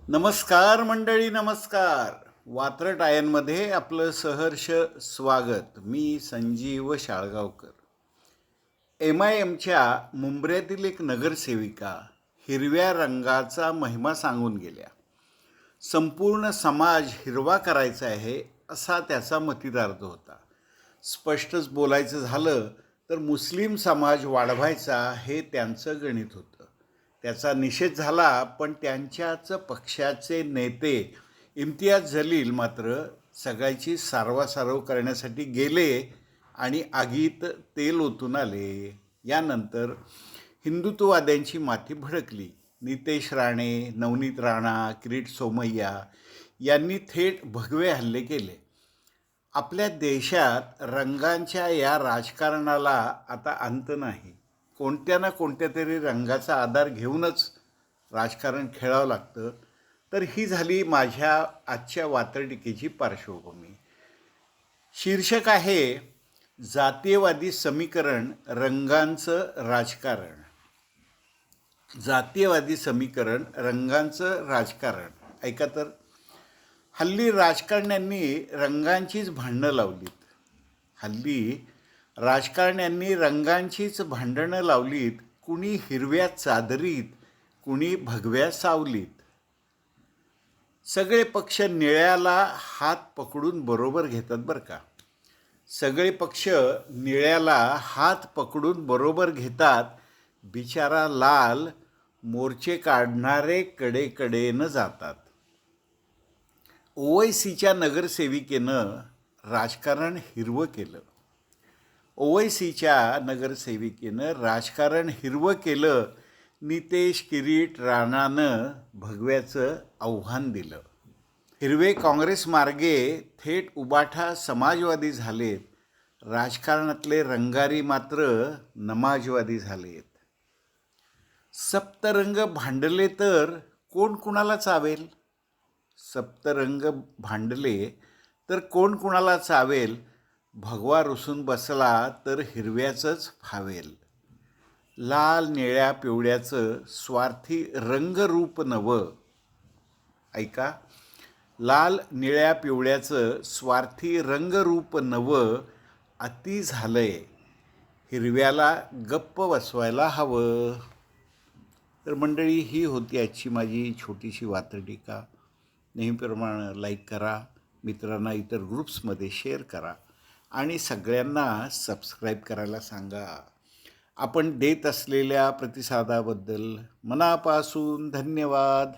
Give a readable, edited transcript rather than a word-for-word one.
नमस्कार मंडळी, नमस्कार. वात्रट आयनमध्ये आपलं सहर्ष स्वागत. मी संजीव शाळगावकर. MIMच्या मुंब्र्यातील एक नगरसेविका हिरव्या रंगाचा महिमा सांगून गेल्या. संपूर्ण समाज हिरवा करायचा आहे असा त्याचा मतितार्थ होता. स्पष्टच बोलायचं झालं तर मुस्लिम समाज वाढवायचा हे त्यांचं गणित होतं. त्याचा निषेध झाला, पण त्यांच्याच पक्षाचे नेते इम्तियाज जलील मात्र सगळ्याची सारवासारव करण्यासाठी गेले आणि आगीत तेल ओतून आले. यानंतर हिंदुत्ववाद्यांची माथी भडकली. नितेश राणे, नवनीत राणा, किरीट सोमय्या यांनी थेट भगवे हल्ले केले. आपल्या देशात रंगांच्या या राजकारणाला आता अंत नाही. कोणत्या ना कोणत्या तरी रंगाचा आधार घेऊनच राजकारण खेळावं लागतं. तर ही झाली माझ्या आजच्या वात्रटिकेची पार्श्वभूमी. शीर्षक आहे जातीयवादी समीकरण, रंगांचं राजकारण. जातीयवादी समीकरण, रंगांचं राजकारण. ऐका तर, हल्ली राजकारण्यांनी रंगांचीच भांडणं लावलीत. कुणी हिरव्या चादरीत, कुणी भगव्या सावलीत. सगळे पक्ष निळ्याला हात पकडून बरोबर घेतात बरं का. बिचारा लाल मोर्चे काढणारे कडेकडेनं जातात. ओवैसीच्या नगरसेविकेनं राजकारण हिरवं केलं. नितेश किरीट राणानं भगव्याचं आव्हान दिलं. हिरवे काँग्रेस मार्गे थेट उबाठा समाजवादी झालेत. राजकारणातले रंगारी मात्र नमाजवादी झालेत. सप्तरंग भांडले तर कोण कुणाला चावेल. भगवा रुसून बसला तर हिरव्याचंच फावेल. लाल निळ्या पिवळ्याचं स्वार्थी रंगरूप नवं. ऐका, लाल निळ्या पिवळ्याचं स्वार्थी रंगरूप नवं अति झालंय. हिरव्याला गप्प बसवायला हवं. तर मंडळी, ही होती आजची माझी छोटीशी वात्रटिका. नेहमीप्रमाणे लाईक करा, मित्रांना इतर ग्रुप्समध्ये शेअर करा आणि सगळ्यांना सबस्क्राईब करायला सांगा. आपण देत असलेल्या प्रतिसादाबद्दल मनापासून धन्यवाद.